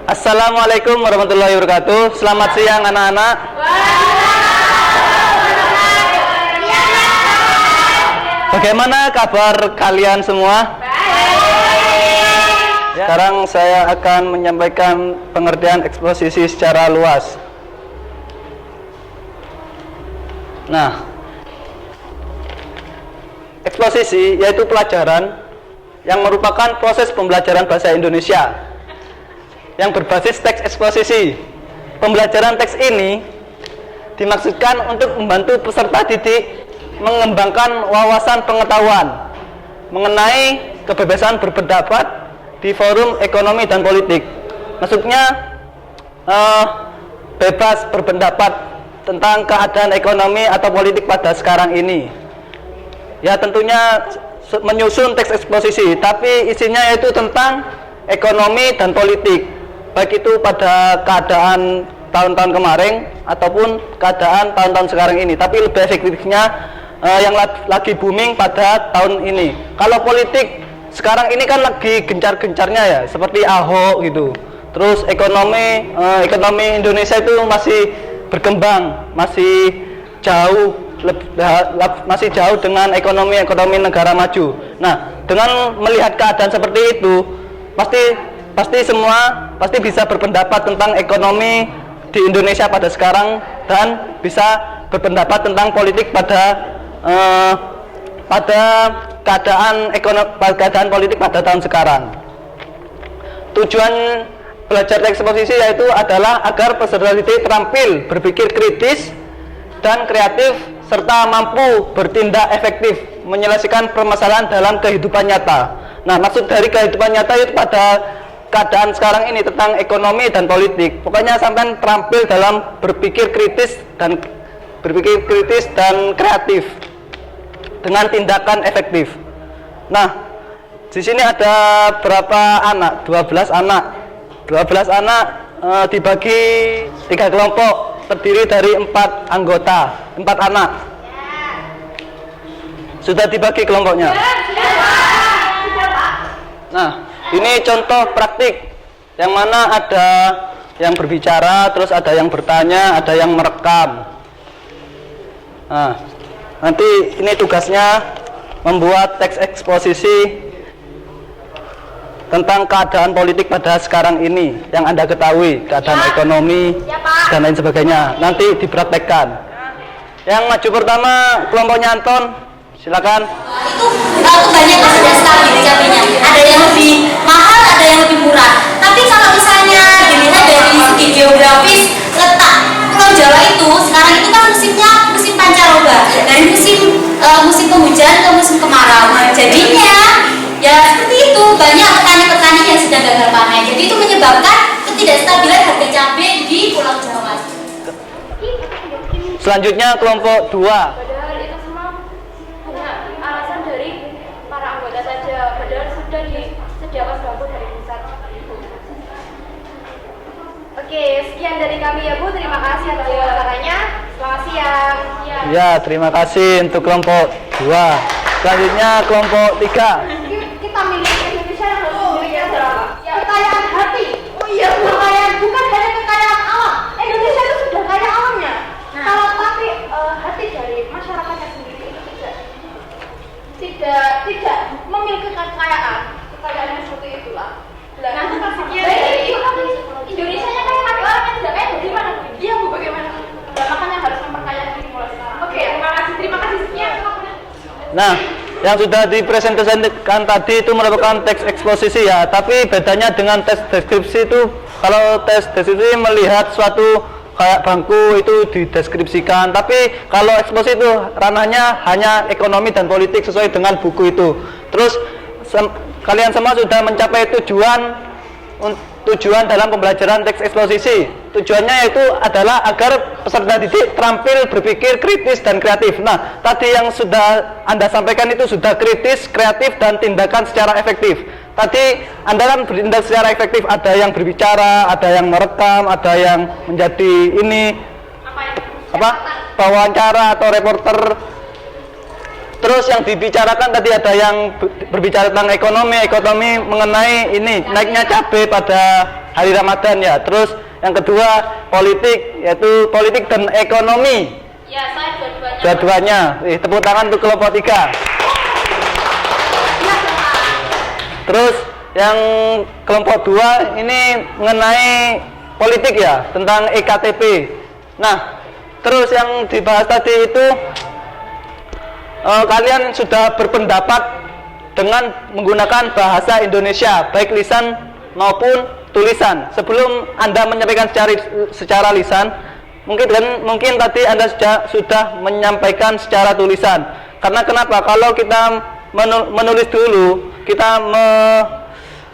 Assalamualaikum warahmatullahi wabarakatuh. Selamat siang anak-anak. Bagaimana kabar kalian semua? Sekarang saya akan menyampaikan pengertian eksposisi secara luas. Nah, eksposisi yaitu pelajaran yang merupakan proses pembelajaran bahasa Indonesia yang berbasis teks eksposisi. Pembelajaran teks ini dimaksudkan untuk membantu peserta didik mengembangkan wawasan pengetahuan mengenai kebebasan berpendapat di forum ekonomi dan politik. Maksudnya bebas berpendapat tentang keadaan ekonomi atau politik pada sekarang ini. Ya, tentunya menyusun teks eksposisi, tapi isinya yaitu tentang ekonomi dan politik, baik itu pada keadaan tahun-tahun kemarin ataupun keadaan tahun-tahun sekarang ini. Tapi lebih efektifnya yang lagi booming pada tahun ini. Kalau politik sekarang ini kan lagi gencar-gencarnya ya, seperti Ahok gitu. Terus ekonomi Indonesia itu masih berkembang, masih jauh dengan ekonomi negara maju. Nah, dengan melihat keadaan seperti itu, pasti semua bisa berpendapat tentang ekonomi di Indonesia pada sekarang dan bisa berpendapat tentang politik pada keadaan politik pada tahun sekarang. Tujuan belajar teks eksposisi yaitu adalah agar peserta didik terampil berpikir kritis dan kreatif serta mampu bertindak efektif menyelesaikan permasalahan dalam kehidupan nyata. Nah, maksud dari kehidupan nyata itu pada keadaan sekarang ini tentang ekonomi dan politik. Pokoknya sampai terampil dalam berpikir kritis dan kreatif dengan tindakan efektif. Nah, di sini ada berapa anak? 12 anak. 12 anak dibagi 3 kelompok, terdiri dari 4 anggota, 4 anak. Sudah dibagi kelompoknya? Nah, ini contoh praktik yang mana ada yang berbicara, terus ada yang bertanya, ada yang merekam. Nah, nanti ini tugasnya membuat teks eksposisi tentang keadaan politik pada sekarang ini yang Anda ketahui, keadaan ekonomi dan lain sebagainya. Nanti dipraktekkan. Yang maju pertama kelompoknya Anton, silakan. Itu banyak mas, tidak stabil cabenya. Ada yang lebih mahal, ada yang lebih murah. Tapi kalau misalnya dilihat dari segi geografis letak Pulau Jawa itu sekarang itu kan musimnya musim pancaroba, dari musim penghujan ke musim kemarau. Jadinya ya seperti itu, banyak petani-petani yang sedang gagal panen. Jadi itu menyebabkan ketidakstabilan harga cabai di Pulau Jawa. Selanjutnya kelompok 2. Padahal itu semua hanya alasan dari para anggota saja, padahal sudah disediakan bangku dari pusat. Oke, sekian dari kami ya Bu, terima kasih atas wawancaranya. Selamat siang. Ya, terima kasih untuk kelompok 2. Selanjutnya kelompok 3. Kita milik Indonesia yang harus memiliki adalah kekayaan hati. Oh iya, kekayaan bukan dari kekayaan alam. Indonesia itu sudah kaya alamnya. Kalau tapi hati dari masyarakatnya sendiri itu tidak memiliki kekayaan yang seperti itulah. Nah, sekian dari Indonesia nya kaya tapi orangnya tidak kaya, bagaimana? Iya Bu, bagaimana? Nah, makanya harus memperkaya diri mulai sekarang. Oke, terima kasih sekian. Nah, yang sudah dipresentasikan tadi itu merupakan teks eksposisi ya, tapi bedanya dengan tes deskripsi itu, kalau tes deskripsi melihat suatu kayak bangku itu dideskripsikan, tapi kalau eksposisi itu ranahnya hanya ekonomi dan politik sesuai dengan buku itu. Terus kalian semua sudah mencapai tujuan dalam pembelajaran teks eksposisi. Tujuannya yaitu adalah agar peserta didik terampil berpikir kritis dan kreatif. Nah, tadi yang sudah Anda sampaikan itu sudah kritis, kreatif, dan tindakan secara efektif. Tadi Anda kan bertindak secara efektif, ada yang berbicara, ada yang merekam, ada yang menjadi wawancara atau reporter. Terus yang dibicarakan tadi ada yang berbicara tentang ekonomi mengenai ini naiknya cabai pada hari Ramadan ya. Terus yang kedua politik, yaitu politik dan ekonomi. Ya, saya dua-duanya. Dua-duanya. Tepuk tangan untuk kelompok 3. Terus yang kelompok 2 ini mengenai politik ya, tentang EKTP. Nah, terus yang dibahas tadi itu kalian sudah berpendapat dengan menggunakan bahasa Indonesia, baik lisan maupun tulisan. Sebelum Anda menyampaikan secara lisan, mungkin tadi Anda sudah menyampaikan secara tulisan. Karena kenapa? Kalau kita menulis dulu, kita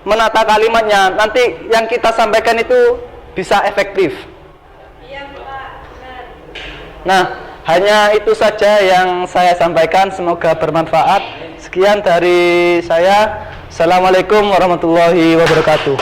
menata kalimatnya, nanti yang kita sampaikan itu bisa efektif. Iya, Pak. Benar. Nah, hanya itu saja yang saya sampaikan, semoga bermanfaat. Sekian dari saya. Assalamualaikum warahmatullahi wabarakatuh.